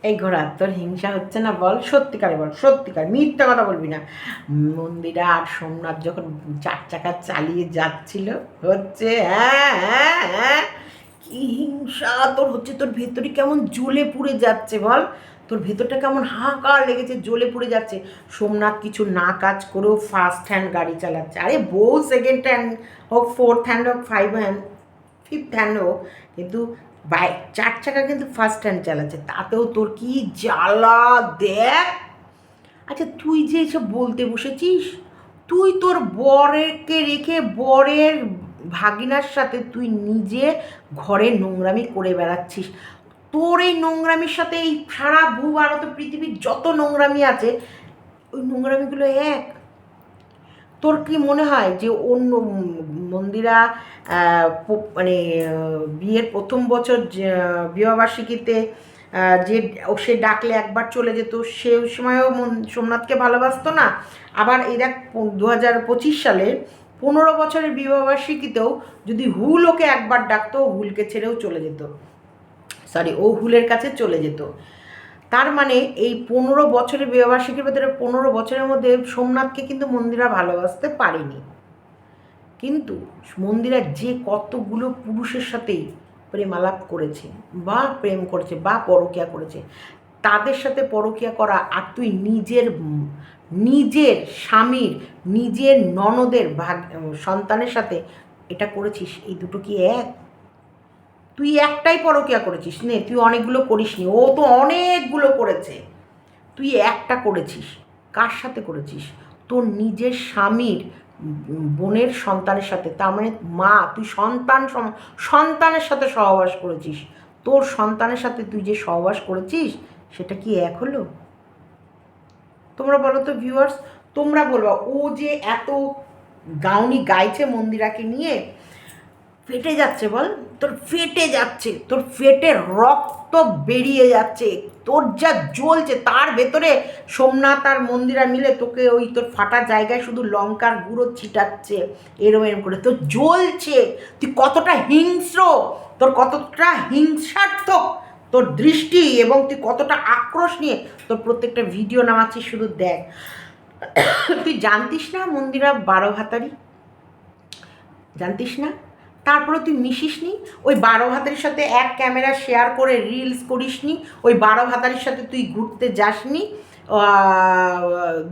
এই ঘোড়া তোর হিংসা হচ্ছে না? বল, সত্যিকারে বল, সত্যিকার, মিথ্যা কথা বলবি না। মন্দিরা আর সোমনাথ যখন 4 চাকা চালিয়ে যাচ্ছিল, হচ্ছে, হ্যাঁ হ্যাঁ হ্যাঁ, কি হিংসা তোর হচ্ছে, তোর ভেতরে কেমন জ্বলে পুড়ে যাচ্ছে বল, তোর ভেতরটা কেমন হাহাকার লেগেছে, জ্বলে পুড়ে যাচ্ছে। সোমনাথ কিছু না কাজ করেও ফার্স্ট হ্যান্ড গাড়ি চালাচ্ছে, আরে বউ সেকেন্ড হ্যান্ড হোক, ফোর্থ হ্যান্ড হোক, ফাইভ হ্যান্ড, ফিফথ হ্যান্ড হোক, কিন্তু বাইক 4 চাকা কিন্তু ফার্স্ট হ্যান্ড চালাচ্ছে, তাতেও তোর কি জ্বালা দেখ। আচ্ছা, তুই যে এসব বলতে বসেছিস, তুই তোর বরকে রেখে বরের ভাগিনার সাথে তুই নিজে ঘরে নোংরামি করে বেড়াচ্ছিস। তোর এই নোংরামির সাথে এই সারা ভূভারত পৃথিবীর যত নোংরামি আছে, ওই নোংরামিগুলো এক। তোর কি মনে হয় যে অন্য মন্দিরা মানে বিয়ের প্রথম বছর বিবাহবার্ষিকীতে যে সে ডাকলে একবার চলে যেত, সে সময়ও সোমনাথকে ভালোবাসতো না? আবার এই দেখ, 2025 সালের 15 বছরের বিবাহবার্ষিকীতেও যদি হুল ওকে একবার ডাকতো, হুলকে ছেড়েও চলে যেত, সরি, ও হুলের কাছে চলে যেত। তার মানে এই 15 বছরের বিবাহবার্ষিকীর ভেতরে 15 বছরের মধ্যে সোমনাথকে কিন্তু মন্দিরা ভালোবাসতে পারেনি। কিন্তু মন্দিরা যে কতগুলো পুরুষের সাথেই প্রেম আলাপ করেছে, বা প্রেম করেছে, বা পরকীয়া করেছে, তাদের সাথে পরকীয়া করা আর তুই নিজের নিজের স্বামীর, নিজের ননদের সন্তানের সাথে এটা করেছিস, এই দুটো কি এক? তুই একটাই পরকীয়া করেছিস নে, তুই অনেকগুলো করিসনি, ও তো অনেকগুলো করেছে, তুই একটা করেছিস। কার সাথে করেছিস? তোর নিজের স্বামীর বোনের সন্তানের সাথে, তার মানে মা, তুই সন্তানের সাথে সহবাস করেছিস। তোর সন্তানের সাথে তুই যে সহবাস করেছিস, সেটা কি এক হলো? তোমরা বলো তো ভিউয়ার্স, তোমরা বলবা, ও যে এত গাউনি গাইছে মন্দিরাকে নিয়ে, ফেটে যাচ্ছে বল, তোর ফেটে যাচ্ছে, তোর ফেটে রক্ত বেরিয়ে যাচ্ছে, তোর যা জ্বলছে তার ভেতরে সোমনাথ আর মন্দিরা মিলে তোকে ওই তোর ফাটা জায়গায় শুধু লঙ্কার গুঁড়ো ছিটাচ্ছে, এরম এরম করে তোর জ্বলছে। তুই কতটা হিংস্র, তোর কতটা হিংসাত্মক তোর দৃষ্টি, এবং তুই কতটা আক্রোশ নিয়ে তোর প্রত্যেকটা ভিডিও নামাচ্ছিস, শুধু দেখ। তুই জানতিস না মন্দিরা 12 ভাতারি? জানতিস না? তারপরে তুই মিশিসনি ওই 12 ভাতারির সাথে, এক ক্যামেরা শেয়ার করে রিলস করিসনি, ওই 12 ভাতারির সাথে তুই ঘুরতে যাসনি,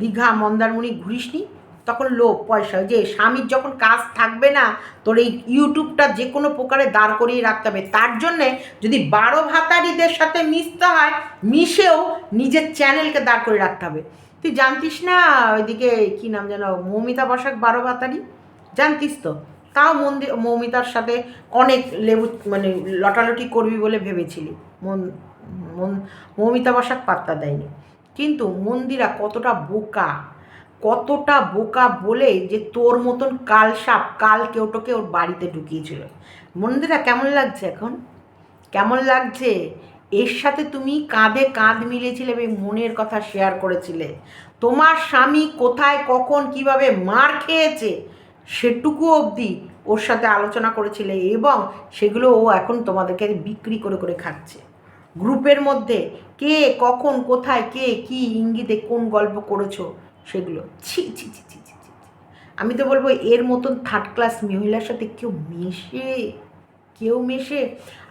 দীঘা মন্দারমণি ঘুরিসনি? তখন লোভ পয়সা, ওই যে স্বামীর যখন কাজ থাকবে না, তোর এই ইউটিউবটা যে কোনো প্রকারে দাঁড় করিয়ে রাখতে হবে, তার জন্যে যদি 12 ভাতারিদের সাথে মিশতে হয়, মিশেও নিজের চ্যানেলকে দাঁড় করে রাখতে হবে। তুই জানতিস না ওইদিকে কী নাম যেন, মৌমিতা বসাক 12 ভাতারি? জানতিস তো? তাও মৌমিতার সাথে অনেক লেবু মানে লটালটি করবি বলে ভেবেছিলি, মৌমিতা বসাক পাত্তা দেয়নি। কিন্তু মন্দিরা কতটা বোকা, কতটা বোকা বলে যে তোর মতন কাল সাপ, কাল কেউটোকে ওর বাড়িতে ঢুকিয়েছিল। মন্দিরা কেমন লাগছে এখন? কেমন লাগছে? এর সাথে তুমি কাঁধে কাঁধ মিলিয়েছিলে এবং মনের কথা শেয়ার করেছিলে। তোমার স্বামী কোথায়, কখন, কিভাবে মার খেয়েছে, সেটুকু অবধি ওর সাথে আলোচনা করেছিলে, এবং সেগুলো ও এখন তোমাদেরকে বিক্রি করে করে খাচ্ছে গ্রুপের মধ্যে। কে কখন কোথায় কে কী ইঙ্গিতে কোন গল্প করেছো, সেগুলো ছি ছি ছি ছি ছি ছি। আমি তো বলবো, এর মতন থার্ড ক্লাস মহিলার সাথে কেউ মেশে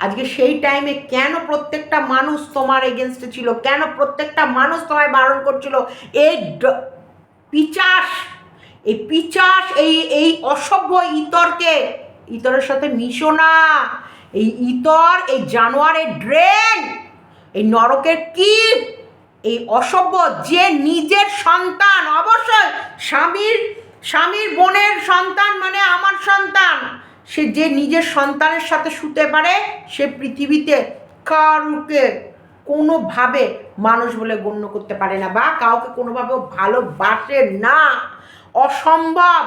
আজকে সেই টাইমে কেন প্রত্যেকটা মানুষ তোমার এগেনস্টে ছিল, কেন প্রত্যেকটা মানুষ তোমায় বারণ করছিল? এই পিচাস, এই অসভ্য ইতরের সাথে মিশো না। এই ইতর, এই জানোয়ারের ড্রেন, এই নরকের কীট, এই অসভ্য, যে নিজের সন্তান, অবশ্যই স্বামীর বোনের সন্তান মানে আমার সন্তান, সে যে নিজের সন্তানের সাথে শুতে পারে, সে পৃথিবীতে কাউকে কোনোভাবে মানুষ বলে গণ্য করতে পারে না, বা কাউকে কোনোভাবেও ভালোবাসে না, অসম্ভব।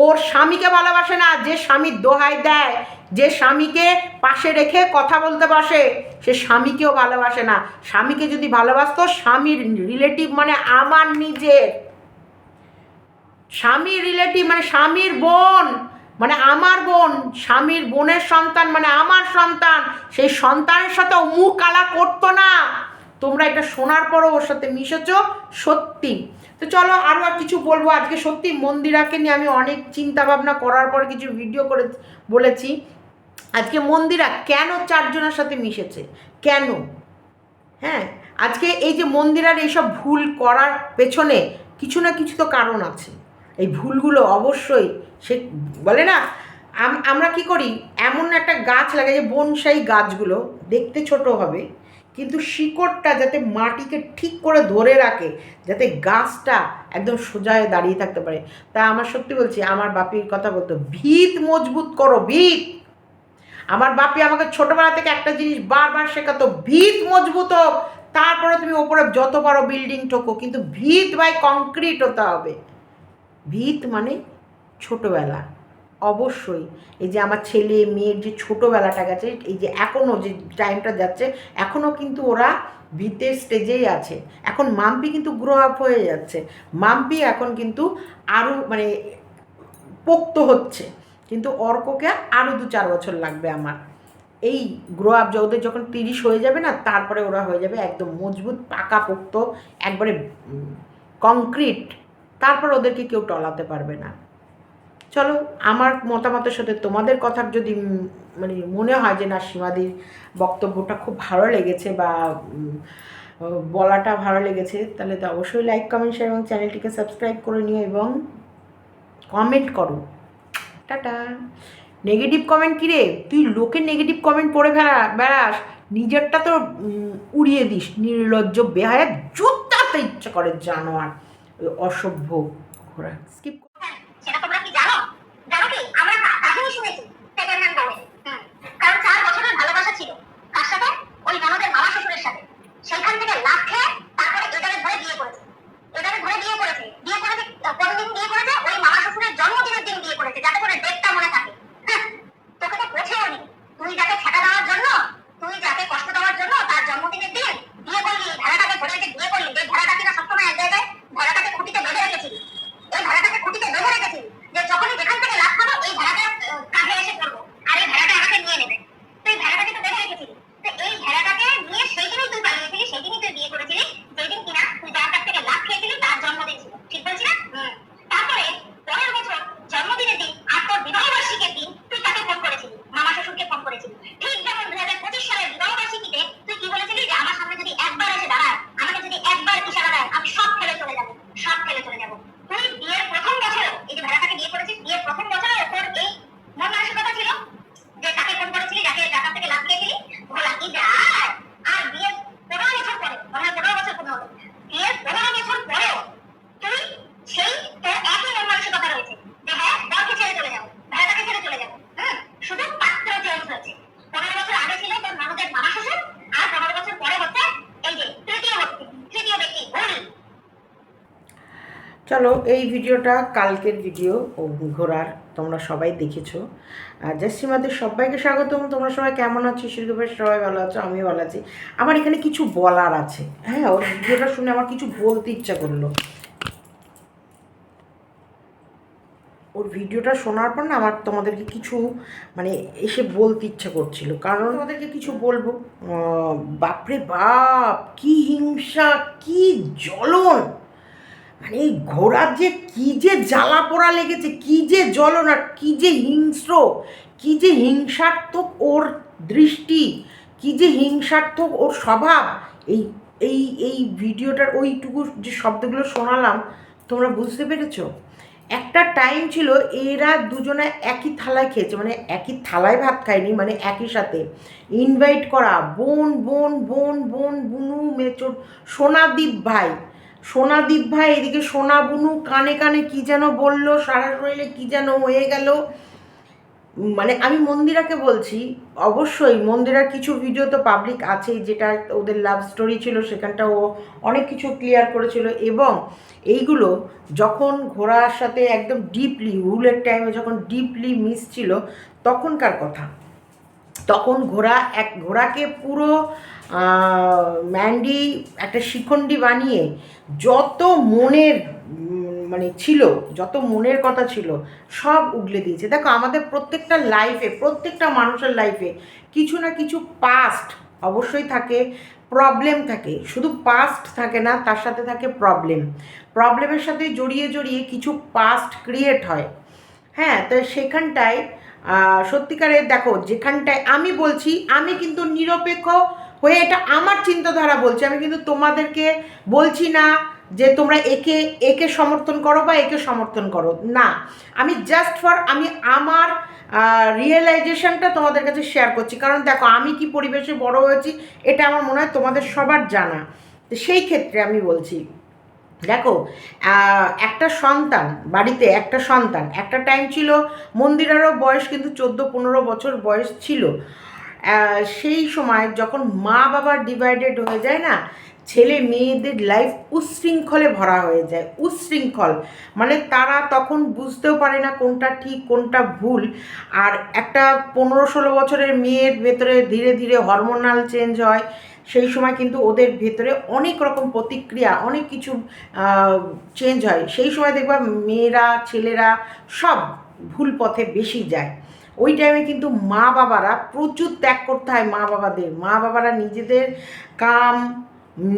ওর স্বামীকে ভালোবাসে না, যে স্বামীর দোহাই দেয়, যে স্বামীকে পাশে রেখে কথা বলতে বসে, সে স্বামীকেও ভালোবাসে না। স্বামীকে যদি ভালোবাসতো, স্বামীর রিলেটিভ মানে আমার নিজের স্বামীর রিলেটিভ, মানে স্বামীর বোন মানে আমার বোন, স্বামীর বোনের সন্তান মানে আমার সন্তান, সেই সন্তানের সাথে মুখ কালা করতো না। তোমরা এটা শোনার পরও ওর সাথে মিশেছ সত্যি। তো চলো আরও আর কিছু বলবো। আজকে সত্যি মন্দিরাকে নিয়ে আমি অনেক চিন্তা ভাবনা করার পর কিছু ভিডিও করে বলেছি। আজকে মন্দিরা কেন চারজনের সাথে মিশেছে, কেন? হ্যাঁ, আজকে এই যে মন্দিরার এইসব ভুল করার পেছনে কিছু না কিছু তো কারণ আছে। এই ভুলগুলো অবশ্যই সে বলে না, আমরা কি করি, এমন একটা গাছ লাগে যে বনসাই গাছগুলো দেখতে ছোট হবে কিন্তু শিকড়টা যাতে মাটিকে ঠিক করে ধরে রাখে, যাতে গাছটা একদম সোজায় দাঁড়িয়ে থাকতে পারে। তা আমার সত্যি বলছি, আমার বাপির কথা বলতো, ভিত মজবুত করো, ভিত। আমার বাপি আমাকে ছোটবেলা থেকে একটা জিনিস বারবার শেখাতো, ভিত মজবুত হোক, তারপরে তুমি ওপরে যত পারো বিল্ডিং ঠোকো, কিন্তু ভিত বাই কংক্রিট হতে হবে। ভিত মানে ছোটোবেলা। অবশ্যই এই যে আমার ছেলে মেয়ের যে ছোটোবেলাটা গেছে, এই যে এখনও যে টাইমটা যাচ্ছে, এখনও কিন্তু ওরা ভিতের স্টেজেই আছে। এখন মাম্পি কিন্তু গ্রো আপ হয়ে যাচ্ছে, মাম্পি এখন কিন্তু আরও মানে পোক্ত হচ্ছে, কিন্তু অর্ককে আরও 2-4 বছর লাগবে আমার। এই গ্রো আপ ওদের যখন 30 হয়ে যাবে না, তারপরে ওরা হয়ে যাবে একদম মজবুত পাকাপোক্ত একবারে কংক্রিট, তারপর ওদেরকে কেউ টলাতে পারবে না। চলো, আমার মতামতের সাথে তোমাদের কথার যদি মানে মনে হয় যে না সীমাদির বক্তব্যটা খুব ভালো লেগেছে বা বলাটা ভালো লেগেছে, তাহলে তো অবশ্যই লাইক কমেন্ট শেয়ার এবং চ্যানেলটিকে সাবস্ক্রাইব করে নিও এবং কমেন্ট করো। টাটা। নেগেটিভ কমেন্ট কী রে, তুই লোকের নেগেটিভ কমেন্ট পড়ে বেড়াস, নিজেরটা তো উড়িয়ে দিস, নির্লজ্জ বেহায়া, জুতাতে ইচ্ছা করে জানোয়ার, ওই অসভ্য ঘোরা। স্কিপ। সেটা তোমরা কি জানো? জানো কি, আমরা কাহিনী শুনেছি সেকেন্ড হ্যান্ড বউয়ের। কারণ 4 বছরের ভালোবাসা ছিল কার সাথে? ওই ননদের মামা শ্বশুরের সাথে। সেখান থেকে লাভ খেয়ে তারপরে এটারে ধরে বিয়ে করেছে। এটারে ধরে বিয়ে করেছে কতদিন বিয়ে করেছে? ওই মামা শ্বশুরের জন্মদিনের দিন বিয়ে করেছে, যাতে করে ডেটটা মনে থাকে। তোকে তো পৌঁছেও নি, তুই যাকে ছেঁকা দেওয়ার জন্য, তুই যাকে কষ্ট দেওয়ার জন্য তার জন্মদিনের দিন বিয়ে করলি, ভেড়াটাকে ধরে যে বিয়ে করলি, যে ভেড়াটা কিনা সবসময় এক জায়গায় ভেড়াটাকে খুঁটিতে বেঁধে রেখেছিলি, এই ভেড়াটাকে খুঁটিতে বেঁধে রেখেছিলি যে যখনই যেখান থেকে লাভ খাবো এই ভেড়াটার কাঁধে এসে পড়বো আর এই ভেড়াটা আমাকে নিয়ে নেবে। তুই ভেড়াটাকে তো বেঁধে রেখেছিলি, তো এই ভেড়াটাকে নিয়ে সেই দিনই তুই পালিয়েছিলি, সেই দিনই তুই বিয়ে করেছিলি, যেদিন কিনা তুই যার কাছ থেকে লাভ খেয়েছিলি তার জন্মদিন ছিল। ঠিক বলছি না? তারপরে পরের বছর জন্মদিনের দিন আর তোর বিবাহবার্ষিকীর দিন তুই তাকে ফোন করেছিলি, মামা শ্বশুরকে ফোন করেছিলি। ঠিক যেমন 2025 সালের বিবাহবার্ষিকীতে তুই কি বলেছিলি যে আমার সামনে যদি একবার এসে দাঁড়ায়, আমাকে যদি একবার ইশারা দেয়, আমি সব ফেলে চলে যাবো, সব ফেলে চলে যাবো। তুই বিয়ের প্রথম বছরে, এই যে ভেড়াটাকে বিয়ে করেছিস, বিয়ের প্রথম বছরে তোর এই মন মানসিকতা ছিল যে তাকে ফোন করেছিলি, যাকে টাকা থেকে লাভ খেয়েছিলি, ভোলা কি যায়। আর বিয়ের 15 বছর পরে, 15 বছর পূর্ণ হলো, বিয়ের 15 বছর পরেও তুই সেই তোর একই মন মানসিকতা রয়েছে যে হ্যাঁ বরকে ছেড়ে চলে যাবো, ভেড়াটাকে ছেড়ে চলে যাবো। শুধু পাত্র চেঞ্জ হয়েছে। 15 বছর আগে ছিল তোর ননদের মামা শ্বশুর, আর 15 বছর পরে হচ্ছে এই যে তৃতীয় ব্যক্তি ভুল। চলো, এই ভিডিওটা কালকের ভিডিও ঘোরার, তোমরা সবাই দেখেছো। জয়শ্রীমাদের সবাইকে স্বাগতম। তোমরা সবাই কেমন আছো? শিরগোপের সবাই ভালো আছো, আমিও ভালো আছি। আমার এখানে কিছু বলার আছে। হ্যাঁ, ওর ভিডিওটা শুনে আমার কিছু বলতে ইচ্ছা করলো। ওর ভিডিওটা শোনার পর না আমার তোমাদেরকে কিছু মানে এসে বলতে ইচ্ছা করছিল, কারণ তোমাদেরকে কিছু বলবো। বাপরে বাপ, কি হিংসা, কি জ্বলন, মানে এই ঘোড়ার যে কি যে জ্বালা পোড়া লেগেছে, কি যে জ্বলন, আর কি যে হিংস্র, কি যে হিংসাত্মক ওর দৃষ্টি, কি যে হিংসাত্মক ওর স্বভাব। এই এই এই ভিডিওটার ওইটুকু যে শব্দগুলো শোনালাম, তোমরা বুঝতে পেরেছো? একটা টাইম ছিল এরা দুজনে একই থালায় খেয়েছে, মানে একই থালায় ভাত খায়নি, মানে একই সাথে ইনভাইট করা, বোন বোন বোন বোন বুনু মেচোর, সোনাদীপ ভাই এদিকে সোনা বুনু কানে কানে কি যেন বললো, সারা শরীরে কি যেন হয়ে গেল। মানে আমি মন্দিরাকে বলছি, অবশ্যই মন্দিরার কিছু ভিডিও তো পাবলিক আছেই, যেটা ওদের লাভ স্টোরি ছিল, সেখানটা ও অনেক কিছু ক্লিয়ার করেছিল। এবং এইগুলো যখন ঘোড়ার সাথে একদম ডিপলি, হুলের টাইমে যখন ডিপলি মিস ছিল, তখনকার কথা। তখন ঘোড়াকে পুরো ম্যান্ডি একটা শিখণ্ডী বানিয়ে যত মনের মানে ছিল, যত মনের কথা ছিল সব উগলে দিয়েছে। দেখো, আমাদের প্রত্যেকটা লাইফে, প্রত্যেকটা মানুষের লাইফে কিছু না কিছু পাস্ট অবশ্যই থাকে, প্রবলেম থাকে, শুধু পাস্ট থাকে না, তার সাথে থাকে প্রবলেম। প্রবলেমের সাথে জড়িয়ে জড়িয়ে কিছু পাস্ট ক্রিয়েট হয়। হ্যাঁ, তো সেখানটায় সত্যিকারের দেখো, যেখানটায় আমি বলছি, আমি কিন্তু নিরপেক্ষ হয়ে এটা আমার চিন্তাধারা বলছি, আমি কিন্তু তোমাদেরকে বলছি না যে তোমরা একে একে সমর্থন করো বা একে সমর্থন করো না। আমি জাস্ট ফর আমি আমার রিয়েলাইজেশনটা তোমাদের কাছে শেয়ার করছি। কারণ দেখো, আমি কি পরিবেশে বড় হয়েছি এটা আমার মনে হয় তোমাদের সবার জানা। তো সেই ক্ষেত্রে আমি বলছি, দেখো, একটা সন্তান, বাড়িতে একটা সন্তান, একটা টাইম ছিল মন্দিরেরও বয়স কিন্তু 14-15 বছর বয়স ছিল। সেই সময় যখন মা বাবার ডিভাইডেড হয়ে যায় না, ছেলে মেয়েদের লাইফ উচ্ছৃঙ্খলে ভরা হয়ে যায়, উচ্ছৃঙ্খল। মানে তারা তখন বুঝতেও পারে না কোনটা ঠিক কোনটা ভুল। আর একটা 15-16 বছরের মেয়ের ভেতরে ধীরে ধীরে হরমোনাল চেঞ্জ হয়। সেই সময় কিন্তু ওদের ভেতরে অনেক রকম প্রতিক্রিয়া, অনেক কিছু চেঞ্জ হয়। সেই সময় দেখবা মেয়েরা ছেলেরা সব ভুল পথে বেশি যায়। ওই টাইমে কিন্তু মা বাবারা প্রচুর ত্যাগ করতে হয়। মা বাবারা নিজেদের কাম,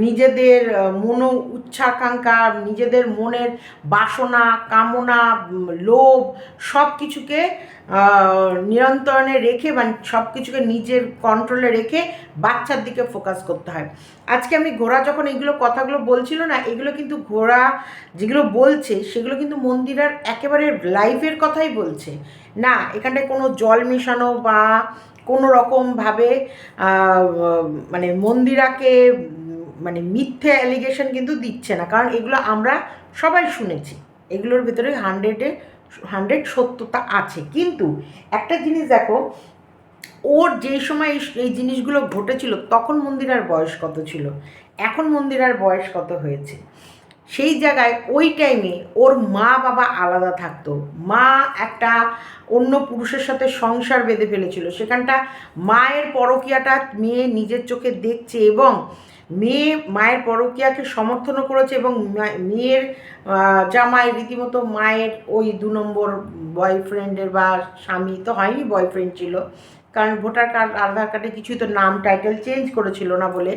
নিজেদের মনো উচ্চাকাঙ্ক্ষা, নিজেদের মনের বাসনা, কামনা, লোভ সব কিছুকে নিয়ন্ত্রণে রেখে, মানে সব কিছুকে নিজের কন্ট্রোলে রেখে বাচ্চার দিকে ফোকাস করতে হয়। আজকে আমি ঘোড়া যখন এগুলো কথাগুলো বলছিল না, এগুলো কিন্তু ঘোড়া যেগুলো বলছে সেগুলো কিন্তু মন্দিরার একেবারে লাইফের কথাই বলছে না। এখানটায় কোনো জল মেশানো বা কোনো রকমভাবে মানে মন্দিরাকে মানে মিথ্যে অ্যালিগেশন কিন্তু দিচ্ছে না। কারণ এগুলো আমরা সবাই শুনেছি, এগুলোর ভিতরে 100 সত্যতা আছে। কিন্তু একটা জিনিস দেখো, ওর যেই সময় এই জিনিসগুলো ঘটেছিল তখন মন্দিরার বয়স কত ছিল, এখন মন্দিরার বয়স কত হয়েছে। সেই জায়গায় ওই টাইমে ওর মা বাবা আলাদা থাকতো, মা একটা অন্য পুরুষের সাথে সংসার বেঁধে ফেলেছিল। সেখানটা মায়ের পরকীয়াটা মেয়ে নিজের চোখে দেখছে, এবং মেয়ে মায়ের পরকীয়াকে সমর্থনও করেছে, এবং মেয়ের জামাই রীতিমতো মায়ের ওই 2 নম্বর বয়ফ্রেন্ডের, বা স্বামী তো হয়নি, বয়ফ্রেন্ড ছিল, কারণ ভোটার কার্ড আধার কার্ডে কিছুই তো নাম টাইটেল চেঞ্জ করেছিল না বলে।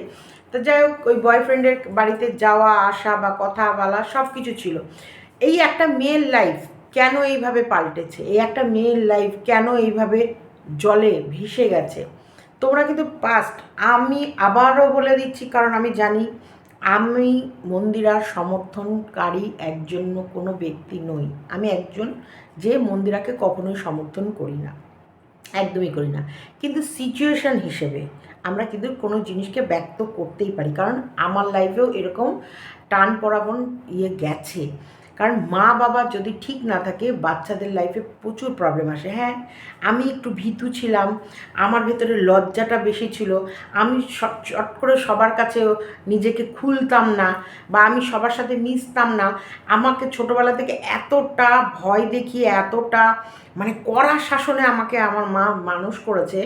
তো যাই হোক, ওই বয়ফ্রেন্ডের বাড়িতে যাওয়া আসা বা কথা বলা সব কিছু ছিল। এই একটা মেয়ের লাইফ কেন এইভাবে পাল্টেছে, এই একটা মেয়ের লাইফ কেন এইভাবে জলে ভেসে গেছে। তোমরা কিন্তু পাস্ট, আমি আবারও বলে দিচ্ছি, কারণ আমি জানি আমি মন্দিরার সমর্থনকারী একজন কোনো ব্যক্তি নই। আমি একজন যে মন্দিরাকে কখনোই সমর্থন করি না, একদমই করি না। কিন্তু সিচুয়েশান হিসেবে আমরা কিন্তু কোনো জিনিসকে ব্যক্ত করতেই পারি, কারণ আমার লাইফেও এরকম টান পড়াবন গেছে। কারণ মা বাবা যদি ঠিক না থাকে, বাচ্চাদের লাইফে প্রচুর প্রবলেম আসে। হ্যাঁ, আমি একটু ভীতু ছিলাম, আমার ভেতরে লজ্জাটা বেশি ছিল, আমি চট করে সবার কাছেও নিজেকে খুলতাম না, বা আমি সবার সাথে মিশতাম না। আমাকে ছোটোবেলা থেকে এতটা ভয় দেখিয়ে, এতটা মানে কড়া শাসনে আমাকে আমার মা মানুষ করেছে,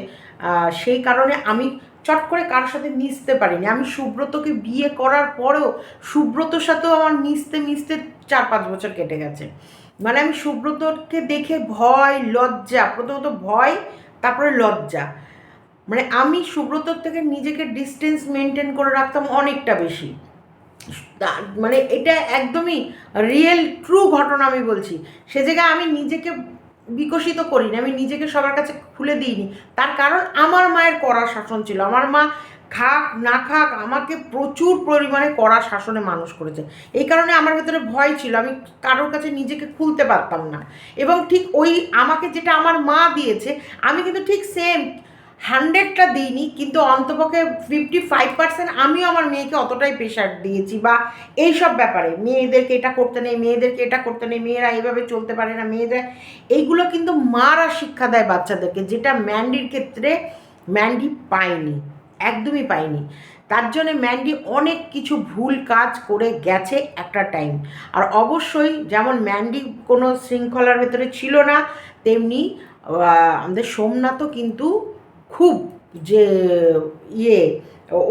সেই কারণে আমি চট করে কারোর সাথে মিশতে পারিনি। আমি সুব্রতকে বিয়ে করার পরেও সুব্রতর সাথেও আমার মিশতে মিশতে 4-5 বছর কেটে গেছে। মানে আমি সুব্রতকে দেখে ভয়, লজ্জা, প্রথমত ভয়, তারপরে লজ্জা, মানে আমি সুব্রতর থেকে নিজেকে ডিস্টেন্স মেনটেন করে রাখতাম অনেকটা বেশি। মানে এটা একদমই রিয়েল ট্রু ঘটনা আমি বলছি। সে জায়গায় আমি নিজেকে বিকশিত করিনি, আমি নিজেকে সবার কাছে খুলে দিইনি। তার কারণ আমার মায়ের কড়া শাসন ছিল। আমার মা খাক না খাক আমাকে প্রচুর পরিমাণে কড়া শাসনে মানুষ করেছে। এই কারণে আমার ভেতরে ভয় ছিল, আমি কারোর কাছে নিজেকে খুলতে পারতাম না। এবং ঠিক ওই আমাকে যেটা আমার মা দিয়েছে, আমি কিন্তু ঠিক সেম 100টা দিইনি, কিন্তু অন্তপক্ষে 55% আমিও আমার মেয়েকে অতটাই প্রেশার দিয়েছি। বা এইসব ব্যাপারে মেয়েদেরকে এটা করতে নেই, মেয়েদেরকে এটা করতে নেই, মেয়েরা এইভাবে চলতে পারে না, মেয়েদের এইগুলো কিন্তু মারা শিক্ষা দেয় বাচ্চাদেরকে, যেটা ম্যান্ডির ক্ষেত্রে ম্যান্ডি পায়নি, একদমই পায়নি। তার জন্যে ম্যান্ডি অনেক কিছু ভুল কাজ করে গেছে একটা টাইম। আর অবশ্যই যেমন ম্যান্ডি কোনো শৃঙ্খলার ভেতরে ছিল না, তেমনি আমাদের সোমনাথও কিন্তু খুব যে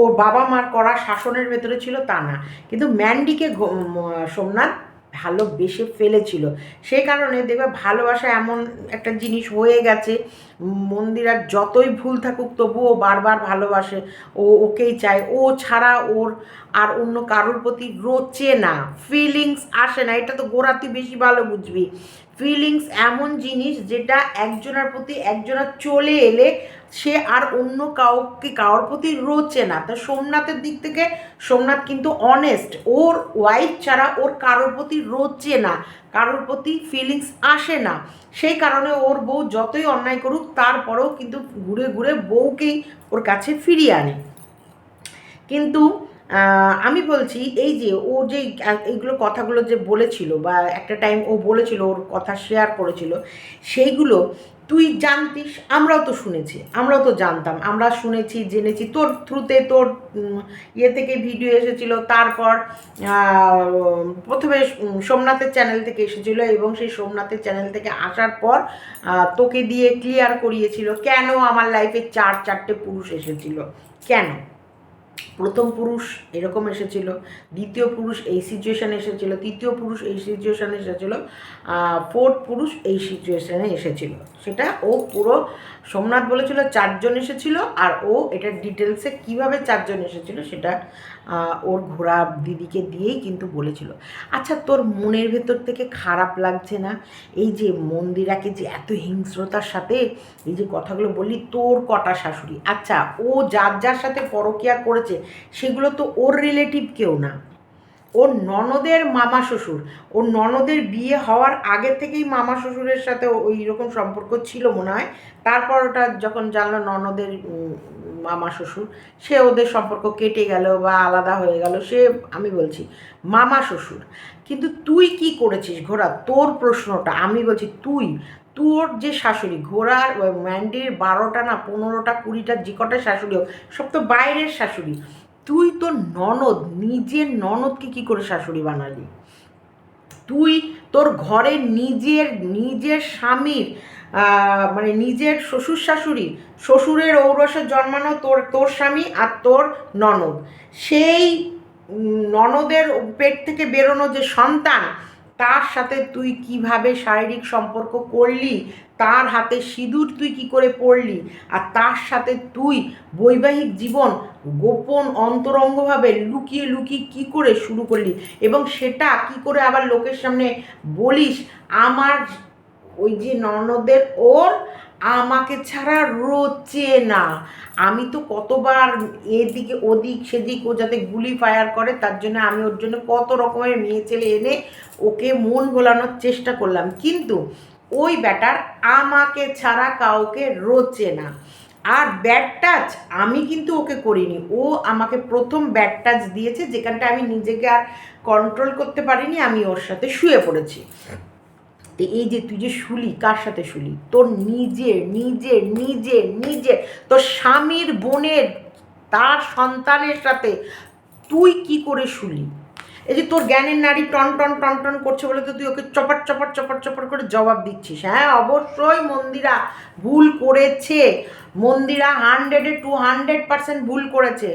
ওর বাবা মার করা শাসনের ভেতরে ছিল তা না। কিন্তু ম্যান্ডিকে সোমনাথ ভালোবেসে ফেলেছিল। সেই কারণে দেখবে ভালোবাসা এমন একটা জিনিস হয়ে গেছে, মন্দিরার যতই ভুল থাকুক তবুও বারবার ভালোবাসে, ওকেই চায়, ও ছাড়া ওর আর অন্য কারোর প্রতি রোচে না, ফিলিংস আসে না। এটা তো গোরা তুই বেশি ভালো বুঝবি। ফিলিংস এমন জিনিস যেটা একজনের প্রতি একজনের চলে এলে সে আর অন্য কারোর প্রতি রোচে না। তা সোমনাথের দিক থেকে সোমনাথ কিন্তু অনেস্ট, ওর ওয়াইফ ছাড়া ওর কারোর প্রতি রোচে না, কারোর প্রতি ফিলিংস আসে না। সেই কারণে ওর বউ যতই অন্যায় করুক তারপরেও কিন্তু ঘুরে ঘুরে বউকেই ওর কাছে ফিরিয়ে আনে। কিন্তু আমি বলছি এই যে ও যে এইগুলো কথাগুলো যে বলেছিল বা একটা টাইম ও বলেছিল, ওর কথা শেয়ার করেছিল, সেইগুলো তুই জানতিস, আমরাও তো শুনেছি, আমরাও তো জানতাম, আমরা শুনেছি জেনেছি, তোর থ্রুতে, তোর ইয়ে থেকে ভিডিও এসেছিল, তারপর প্রথমে সোমনাথের চ্যানেল থেকে এসেছিলো এবং সেই সোমনাথের চ্যানেল থেকে আসার পর তোকে দিয়ে ক্লিয়ার করিয়েছিল কেন আমার লাইফে চারটে পুরুষ এসেছিল, কেন প্রথম পুরুষ এরকম এসেছিল, দ্বিতীয় পুরুষ এই সিচুয়েশানে এসেছিল, তৃতীয় পুরুষ এই সিচুয়েশানে এসেছিল, ফোর্থ পুরুষ এই সিচুয়েশানে এসেছিল। সেটা ও পুরো সোমনাথ বলেছিল 4 জন এসেছিল, আর ও এটার ডিটেলসে কীভাবে 4 জন এসেছিল সেটা ওর ঘোড়া দিদিকে দিয়েই কিন্তু বলেছিল। আচ্ছা, তোর মনের ভেতর থেকে খারাপ লাগছে না এই যে মন্দিরাকে যে এত হিংস্রতার সাথে এই যে কথাগুলো বললি, তোর কটা শাশুড়ি? আচ্ছা, ও যার সাথে পরকীয়া করেছে সেগুলো তো ওর রিলেটিভ কেউ না, ওর ননদের মামা শ্বশুর। ওর ননদের বিয়ে হওয়ার আগে থেকেই মামা শ্বশুরের সাথে ওই রকম সম্পর্ক ছিল মনে হয়। তারপর ওটা যখন জানলো ননদের মামা শ্বশুর, সে ওদের সম্পর্ক কেটে গেল বা আলাদা হয়ে গেল, সে আমি বলছি মামা শ্বশুর। কিন্তু তুই কি করেছিস ঘোড়া? তোর প্রশ্নটা আমি বলছি, তোর যে শাশুড়ি ঘোড়ার ম্যান্ডির 12টা না 15টা 20টা যে কটা শাশুড়ি হোক, সব তো বাইরের শাশুড়ি। তুই তোর ননদ, নিজের ননদকে কি করে শাশুড়ি বানালি? তুই তোর ঘরে নিজের স্বামীর মানে নিজের শ্বশুর শাশুড়ি, শ্বশুরের ঔরসে জন্মানো তোর স্বামী আর তোর ননদ, সেই ননদের পেট থেকে বেরোনো যে সন্তান, তার সাথে তুই কিভাবে শারীরিক সম্পর্ক করলি, তার হাতে সিঁদুর তুই কি করে পড়লি, আর তার সাথে তুই বৈবাহিক জীবন গোপন অন্তরঙ্গভাবে লুকিয়ে কি করে শুরু করলি, এবং সেটা কি করে আবার লোকের সামনে বলিস আমার ওই যে ননদের ওর আমাকে ছাড়া রোচে না। আমি তো কতবার এদিকে ওদিক সেদিক ও যাতে গুলি ফায়ার করে তার জন্য আমি ওর জন্য কত রকমের মেয়ে ছেলে এনে ওকে মন ভোলানোর চেষ্টা করলাম, কিন্তু ওই ব্যাটার আমাকে ছাড়া কাউকে রোচে না। আর ব্যাড টাচ আমি কিন্তু ওকে করিনি, ও আমাকে প্রথম ব্যাড টাচ দিয়েছে, যেখানটা আমি নিজেকে আর কন্ট্রোল করতে পারিনি, আমি ওর সাথে শুয়ে পড়েছি। তো এই যে তুই যে শুলি, কার সাথে শুলি? তোর নিজের তোর স্বামীর বোনের তার সন্তানের সাথে তুই কি করে শুলি? এই যে তোর জ্ঞানের নারী টন টন করছে বলে তো তুই ওকে চপাট করে জবাব দিচ্ছিস। হ্যাঁ, অবশ্যই মন্দিরা ভুল করেছে, মন্দিরা 100-এ 200% ভুল করেছে,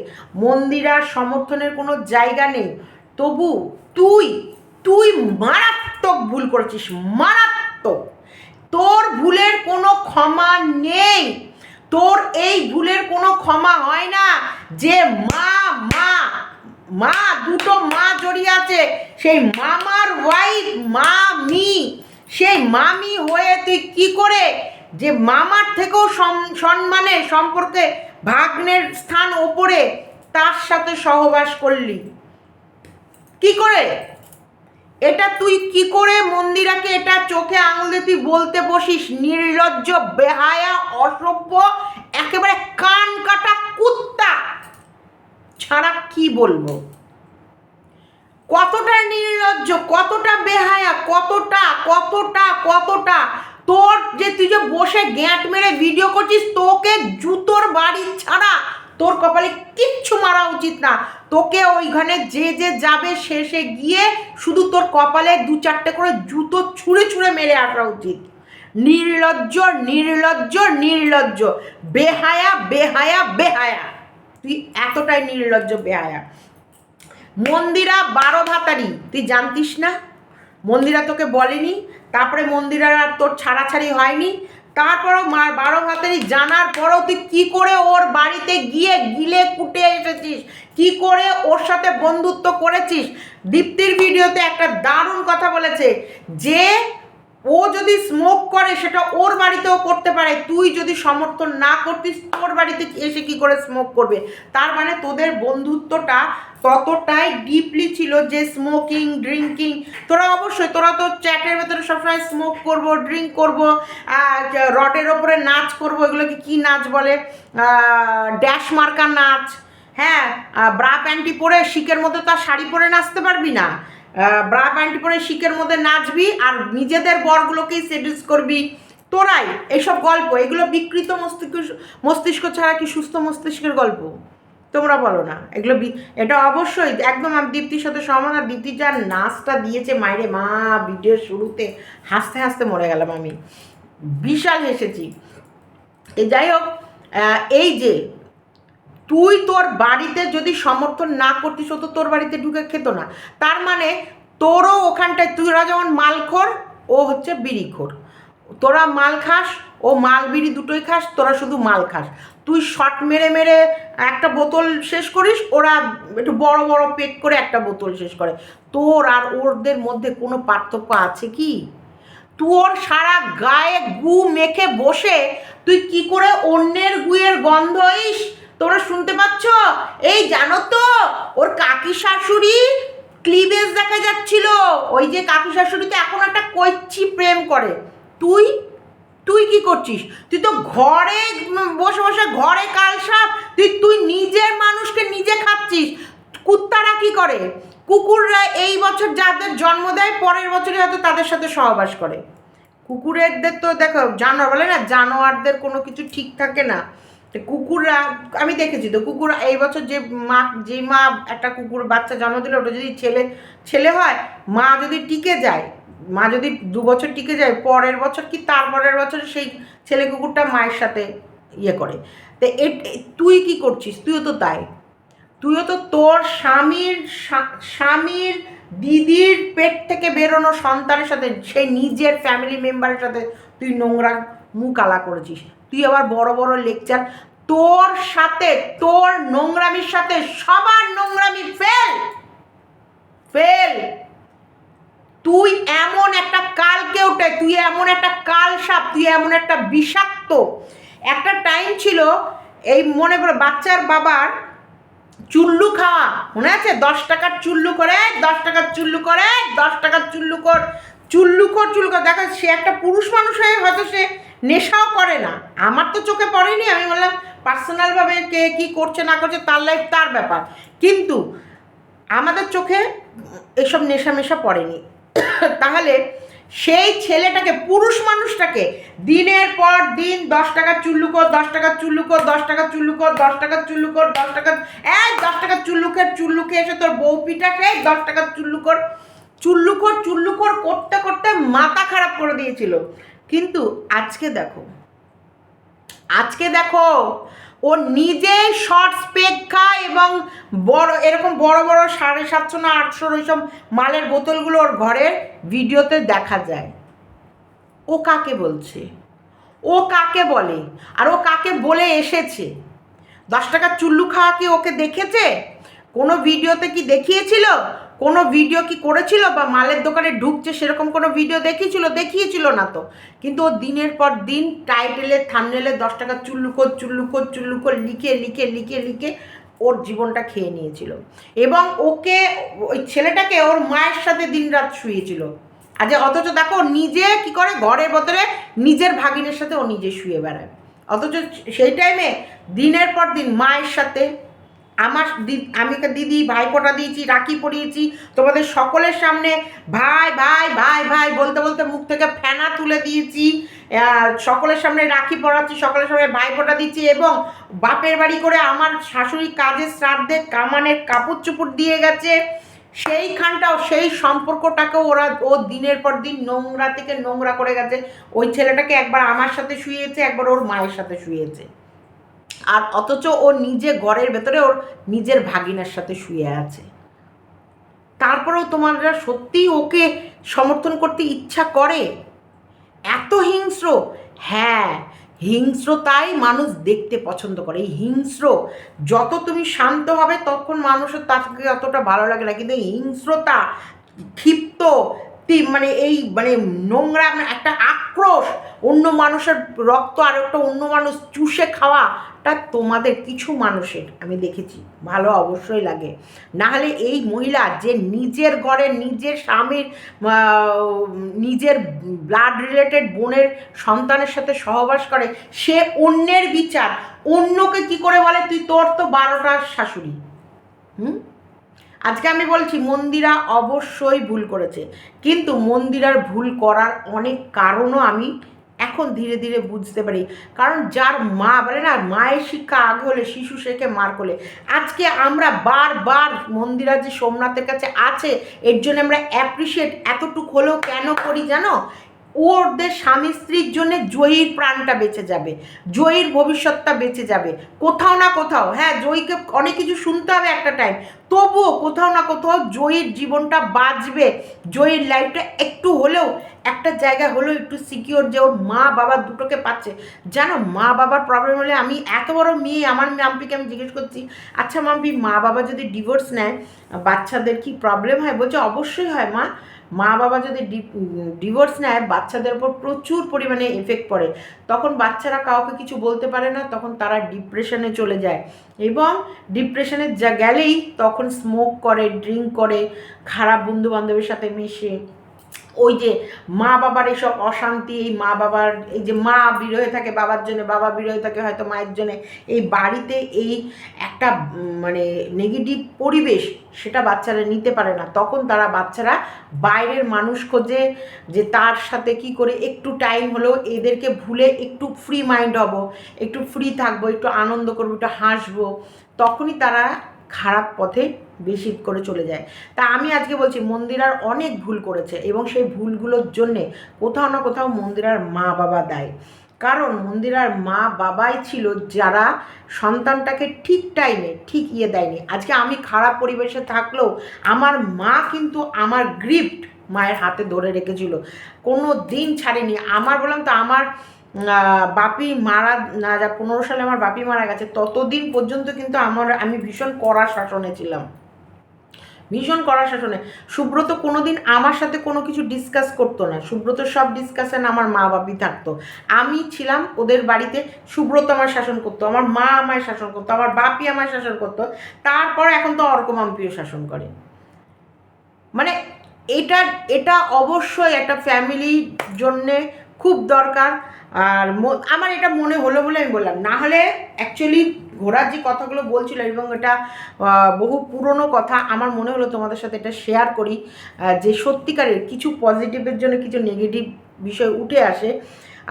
মন্দিরার সমর্থনের কোনো জায়গা নেই। তবু তুই মারাত্মক ভুল করেছিস, মারাত্মক। তোর ভুলের কোনো ক্ষমা নেই, তোর এই ভুলের কোনো ক্ষমা হয় না। যে মা দুটো মা জড়িয়ে আছে, সেই মামার ওয়াইফ মামি, সেই মামি হয়ে তুই কি করে যে মামার থেকেও সম্মানে সম্পর্কে ভাগ্নের স্থান ওপরে তার সাথে সহবাস করলি? কি করে এটা তুই কি করে মন্দিরাকে এটা চোখে আঙুল দিয়ে তুই বলতে বসিস? নির্লজ্জ, বেহায়া, অসভ্য, একেবারে কান কাটা কুত্তা ছাড়া কি বলবো? কতটা নির্লজ্জ, কতটা বেহায়া, কতটা তোর যে তুই যে বসে গ্যাঁট মেরে ভিডিও করছিস, তোকে জুতোর বাড়ি ছাড়া তোর কপালে কিচ্ছু মারা উচিত না। তোকে ওইখানে যে যাবে শেষে গিয়ে শুধু তোর কপালে 2-4টে করে জুতো ছুঁড়ে মেরে আসা উচিত। নির্লজ্জ, বেহায়া, তুই এতটাই নির্লজ্জ বেহায়া। মন্দিরা 12 ভাতারি, তুই জানতিস না? মন্দিরা তোকে বলেনি, তারপরে মন্দিরার আর তোর ছাড়াছাড়ি হয়নি, তারপরও মার 12 ভাতেরই জানার পরও তুই কী করে ওর বাড়িতে গিয়ে গিলে কুটে এসেছিস, কি করে ওর সাথে বন্ধুত্ব করেছিস। দীপ্তির ভিডিওতে একটা দারুণ কথা বলেছে যে ও যদি স্মোক করে সেটা ওর বাড়িতেও করতে পারে, তুই যদি সমর্থন না করতিস তোর বাড়িতে এসে কি করে স্মোক করবে। তার মানে তোদের বন্ধুত্বটা ততটাই ডিপলি ছিল যে স্মোকিং ড্রিঙ্কিং, তোরা অবশ্যই তোরা তো চ্যাটের ভেতরে সবসময় স্মোক করব, ড্রিঙ্ক করব, রডের ওপরে নাচ করব, এগুলোকে কি নাচ বলে, ড্যাশ মার্কা নাচ, হ্যাঁ, ব্রা প্যান্টি পরে শিকের মধ্যে তো আর শাড়ি পরে নাচতে পারবি না, ব্রা প্যান্টি পরে শিকের মধ্যে নাচবি আর নিজেদের বরগুলোকেই সেডিউস করবি। তোরাই এইসব গল্প, এগুলো বিকৃত মস্তিষ্ক ছাড়া কি সুস্থ মস্তিষ্কের গল্প? তোমরা বলো না এগুলো। এটা অবশ্যই একদম আমি দীপ্তির সাথে সমান। আর দীপ্তি যার নাচটা দিয়েছে মায়েরে মা ভিডিওর শুরুতে, হাসতে হাসতে মরে গেলাম আমি, বিশাল হেসেছি। যাই হোক, এই যে তুই তোর বাড়িতে যদি সমর্থন না করতিস ও তো তোর বাড়িতে ঢুকে খেত না। তার মানে তোরও ওখানটায় তোরা যেমন মালখোর, ও হচ্ছে বিড়িখোর। তোরা মাল খাস, ও মাল বিড়ি দুটোই খাস, তোরা শুধু মাল খাস। তুই শট মেরে মেরে একটা বোতল শেষ করিস, ওরা একটু বড় বড় পেক করে একটা বোতল শেষ করে। তোর আর ওদের মধ্যে কোনো পার্থক্য আছে কি? তোর সারা গায়ে গু মেখে বসে তুই কি করে অন্যের গুয়ের গন্ধ তোমরা শুনতে পাচ্ছ? এই জানো তো ওর কাকি শাশুড়ি ক্লিভেজ দেখা যাচ্ছিল, ওই যে কাকি শাশুড়িতে এখন একটা কৈচ্ছি প্রেম করে। তুই তুই কি করছিস? তুই তো ঘরে বসে বসে ঘরে কালসাপ, তুই নিজের মানুষকে নিজে খাচ্ছিস। কুত্তারা কি করে? কুকুররা এই বছর যাদের জন্ম দেয় পরের বছরই হয়তো তাদের সাথে সহবাস করে। কুকুরেরদের তো দেখো জানোয়ার বলে না, জানোয়ারদের কোনো কিছু ঠিক থাকে না। কুকুররা আমি দেখেছি তো, কুকুর এই বছর যে মা একটা কুকুর বাচ্চা জন্ম দিল, ওটা যদি ছেলে হয়, মা যদি টিকে যায়, মা যদি 2 বছর টিকে যায়, পরের বছর কি তারপরের বছর সেই ছেলে কুকুরটা মায়ের সাথে ইয়ে করে। তো তুই কি করছিস? তুইও তো তাই, তুইও তো তোর স্বামীর দিদির পেট থেকে বেরোনো সন্তানের সাথে, সেই নিজের ফ্যামিলি মেম্বারের সাথে তুই নোংরা মুখ আলা করেছিস। তুই আবার বড় বড় লেকচার, তোর সাথে তোর নোংরামির সাথে সবার নোংরামি ফেল। তুই এমন একটা কালকে ওঠে, তুই এমন একটা কাল সাপ, তুই এমন একটা বিষাক্ত। একটা টাইম ছিল এই মনে করে বাচ্চার বাবার চুল্লু খাওয়া মনে আছে? 10 টাকার চুল্লু করে, 10 টাকার চুল্লু করে, 10 টাকার চুল্লু কর দেখো। সে একটা পুরুষ মানুষ হয়ে হয়তো সে নেশাও করে না, আমার তো চোখে পড়েনি, আমি বললাম পার্সোনালভাবে কে কী করছে না করছে তার লাইফ তার ব্যাপার, কিন্তু আমাদের চোখে এসব নেশা পড়েনি। তাহলে সেই ছেলেটাকে, পুরুষ মানুষটাকে দিনের পর দিন 10 টাকার চুল্লু কর, 10 টাকার চুল্লু কর, 10 টাকার চুল্লু কর, 10 টাকার চুল্লু কর, 10 টাকার 10 টাকার চুল্লু খেয়ে এসে তোর বউ পিঠাকে 10 টাকার চুল্লু কর করতে করতে মাথা খারাপ করে দিয়েছিল। কিন্তু আজকে ও নিজেই শর্টস পেক খায় এবং বড় এরকম বড় 750 না 800 ওইসব মালের বোতলগুলো ওর ঘরের ভিডিওতে দেখা যায়। ও কাকে বলছে? ও কাকে বলে? আর ও কাকে বলে এসেছে? 10 টাকার চুল্লু খাওয়া কি ওকে দেখেছে? কোনো ভিডিওতে কি দেখিয়েছিল? কোনো ভিডিও কি করেছিল? বা মালের দোকানে ঢুকছে সেরকম কোনো ভিডিও দেখিয়েছিল না তো। কিন্তু ও দিনের পর দিন টাইটেলে থাম্বনেলে 10 টাকার চুল্লু কর লিখে ওর জীবনটা খেয়ে নিয়েছিল। এবং ওকে, ওই ছেলেটাকে ওর মায়ের সাথে দিনরাত শুয়েছিল। আজ অথচ দেখো নিজে কি করে ঘরের ভেতরে নিজের ভাগিনের সাথে ও নিজে শুয়ে বেড়ায়। অথচ সেই টাইমে দিনের পর দিন মায়ের সাথে, আমি একটা দিদি ভাইফোঁটা দিয়েছি, রাখি পরিয়েছি, তোমাদের সকলের সামনে ভাই বলতে বলতে মুখ থেকে ফেনা তুলে দিয়েছি, সকলের সামনে রাখি পরাচ্ছি, সকলের সামনে ভাইফোঁটা দিচ্ছি, এবং বাপের বাড়ি করে আমার শাশুড়ি কাজের শ্রাদ্ধে কামানের কাপড় চোপড় দিয়ে গেছে। সেইখানটাও সেই সম্পর্কটাকেও ও দিনের পর দিন নোংরা থেকে নোংরা করে গেছে। ওই ছেলেটাকে একবার আমার সাথে শুয়েছে, একবার ওর মায়ের সাথে শুয়েছে, আর অথচ ও নিজে ঘরের ভেতরে ওর নিজের ভাগিনার সাথে শুয়ে আছে। তারপরেও তোমরা সত্যিই ওকে সমর্থন করতে ইচ্ছা করে? এত হিংস্র? হ্যাঁ, হিংস্রতাই মানুষ দেখতে পছন্দ করে। এই হিংস্র, যত তুমি শান্ত হবে তখন মানুষের তাকে অতটা ভালো লাগে না, কিন্তু হিংস্রতা, ক্ষিপ্ত, মানে এই মানে নোংরা একটা আক্রোশ, অন্য মানুষের রক্ত আর একটা অন্য মানুষ চুষে খাওয়াটা তোমাদের কিছু মানুষের আমি দেখেছি ভালো অবশ্যই লাগে। নাহলে এই মহিলা যে নিজের ঘরে নিজের স্বামীর নিজের ব্লাড রিলেটেড বোনের সন্তানের সাথে সহবাস করে, সে অন্যের বিচার অন্যকে কি করে বলে, তুই তোর তো 12টার শাশুড়ি। আজকে আমি বলছি মন্দিরা অবশ্যই ভুল করেছে, কিন্তু মন্দিরার ভুল করার অনেক কারণও আমি এখন ধীরে ধীরে বুঝতে পারি। কারণ যার মা বলে না, মায়ের শিক্ষা আগে হলে শিশু শেখে মার কোলে। আজকে আমরা বারবার মন্দিরা যে সোমনাথের কাছে আছে এর জন্য আমরা অ্যাপ্রিসিয়েট এতটুকু হলেও কেন করি জানো? ওদের স্বামী স্ত্রীর জন্য জয়ীর প্রাণটা বেঁচে যাবে, জয়ীর ভবিষ্যৎটা বেঁচে যাবে কোথাও না কোথাও। হ্যাঁ, জয়ীকে অনেক কিছু শুনতে হবে একটা টাইম, তবুও কোথাও না কোথাও জয়ীর জীবনটা বাঁচবে, জয়ীর লাইফটা একটু হলেও একটা জায়গা হলেও একটু সিকিওর, যে ওর মা বাবা দুটোকে পাচ্ছে। জানো, মা বাবার প্রবলেম হলে, আমি এত বড় মেয়ে, আমার মাম্পিকে আমি জিজ্ঞেস করছি, আচ্ছা মাম্পি, মা বাবা যদি ডিভোর্স নেয় বাচ্চাদের কি প্রবলেম হয়? বলছে অবশ্যই হয় মা, মা বাবা যদি ডিভোর্স নেয় বাচ্চাদের উপর প্রচুর পরিমাণে এফেক্ট পড়ে, তখন বাচ্চারা কাউকে কিছু বলতে পারে না, তখন তারা ডিপ্রেশনে চলে যায়, এবং ডিপ্রেশনে যা গেলেই তখন স্মোক করে, ড্রিঙ্ক করে, খারাপ বন্ধু বান্ধবের সাথে মিশে, ওই যে মা বাবার এসব অশান্তি, এই মা বাবার এই যে মা বিরহে থাকে বাবার জন্য, বাবা বিরহে থাকে হয়তো মায়ের জন্য, এই বাড়িতে এই একটা মানে নেগেটিভ পরিবেশ, সেটা বাচ্চারা নিতে পারে না, তখন তারা বাচ্চারা বাইরের মানুষ খোঁজে, যে তার সাথে কি করে একটু টাইম হলেও এদেরকে ভুলে একটু ফ্রি মাইন্ড হব, একটু ফ্রি থাকবো, একটু আনন্দ করবো, একটু হাসবো, তখনই তারা খারাপ পথে বেশি করে চলে যায়। তা আমি আজকে বলছি মন্দিরার অনেক ভুল করেছে, এবং সেই ভুলগুলোর জন্যে কোথাও না কোথাও মন্দিরার মা বাবা দায়ী। কারণ মন্দিরার মা বাবাই ছিল যারা সন্তানটাকে ঠিক টাইমে ঠিক দেয়নি। আজকে আমি খারাপ পরিবেশে থাকলেও আমার মা কিন্তু আমার গ্রিফট মায়ের হাতে ধরে রেখেছিল, কোনো দিন ছাড়েনি। আমার বললাম তো, আমার বাপি মারা না, যা 15 সালে আমার বাপি মারা গেছে ততদিন পর্যন্ত কিন্তু আমি ভীষণ কড়া শাসনে ছিলাম, ভীষণ কড়া শাসনে। সুব্রত কোনোদিন আমার সাথে কোনো কিছু ডিসকাস করতো না, সুব্রত সব ডিসকাশন আমার মা বাপি থাকতো। আমি ছিলাম ওদের বাড়িতে, সুব্রত আমার শাসন করতো, আমার মা আমায় শাসন করতো, আমার বাপি আমায় শাসন করতো, তারপর এখন তো অর্কমাম্পিও শাসন করে। মানে এটা অবশ্যই একটা ফ্যামিলির জন্যে খুব দরকার। আর আমার এটা মনে হলো বলে আমি বললাম, না হলে অ্যাকচুয়ালি ঘোড়ার যে কথাগুলো বলছিল, এবং এটা বহু পুরনো কথা, আমার মনে হলো তোমাদের সাথে এটা শেয়ার করি, যে সত্যিকারের কিছু পজিটিভের জন্য কিছু নেগেটিভ বিষয় উঠে আসে,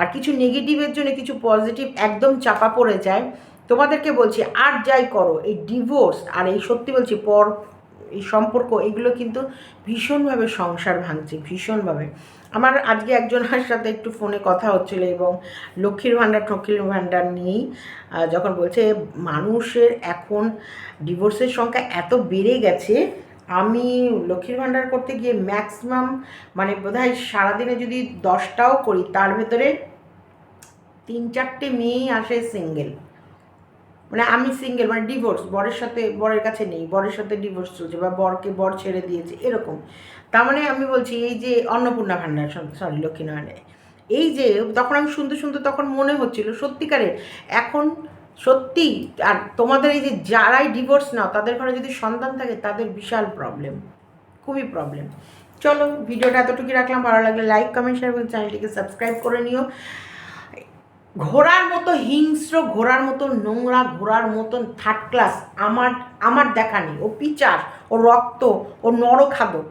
আর কিছু নেগেটিভের জন্য কিছু পজিটিভ একদম চাপা পড়ে যায়। তোমাদেরকে বলছি, আর যাই করো, এই ডিভোর্স আর এই সত্যি বলছি এই সম্পর্ক, এগুলো কিন্তু ভীষণভাবে সংসার ভাঙছে, ভীষণভাবে। আমার আজকে একজনের সাথে একটু ফোনে কথা হচ্ছিলো, এবং লক্ষ্মীর ভাণ্ডার নিয়েই যখন বলছে মানুষের এখন ডিভোর্সের সংখ্যা এত বেড়ে গেছে, আমি লক্ষ্মীর ভাণ্ডার করতে গিয়ে ম্যাক্সিমাম মানে বোধহয় সারাদিনে যদি 10টাও করি, তার ভেতরে 3-4টে মেয়েই আসে সিঙ্গেল। মানে আমি সিঙ্গেল, মানে ডিভোর্স, বরের কাছে নেই, বরের সাথে ডিভোর্স চলছে, বা বর ছেড়ে দিয়েছে, এরকম। তার মানে আমি বলছি এই যে অন্নপূর্ণা ভাণ্ডার, সরি লক্ষ্মীনারায়ণ, এই যে তখন আমি শুনতে শুনতে তখন মনে হচ্ছিল সত্যিকারের এখন সত্যি। আর তোমাদের এই যে যারাই ডিভোর্স নাও, তাদের ঘরে যদি সন্তান থাকে তাদের বিশাল প্রবলেম, খুবই প্রবলেম। চলো, ভিডিওটা এতটুকু রাখলাম, ভালো লাগলে লাইক কমেন্ট শেয়ার এবং চ্যানেলটিকে সাবস্ক্রাইব করে নিও। ঘোড়ার মতো হিংস্র, ঘোড়ার মতো নোংরা, ঘোড়ার মতন থার্ড ক্লাস আমার দেখা নেই। ও পিচার, ও রক্ত, ও নরখাদক।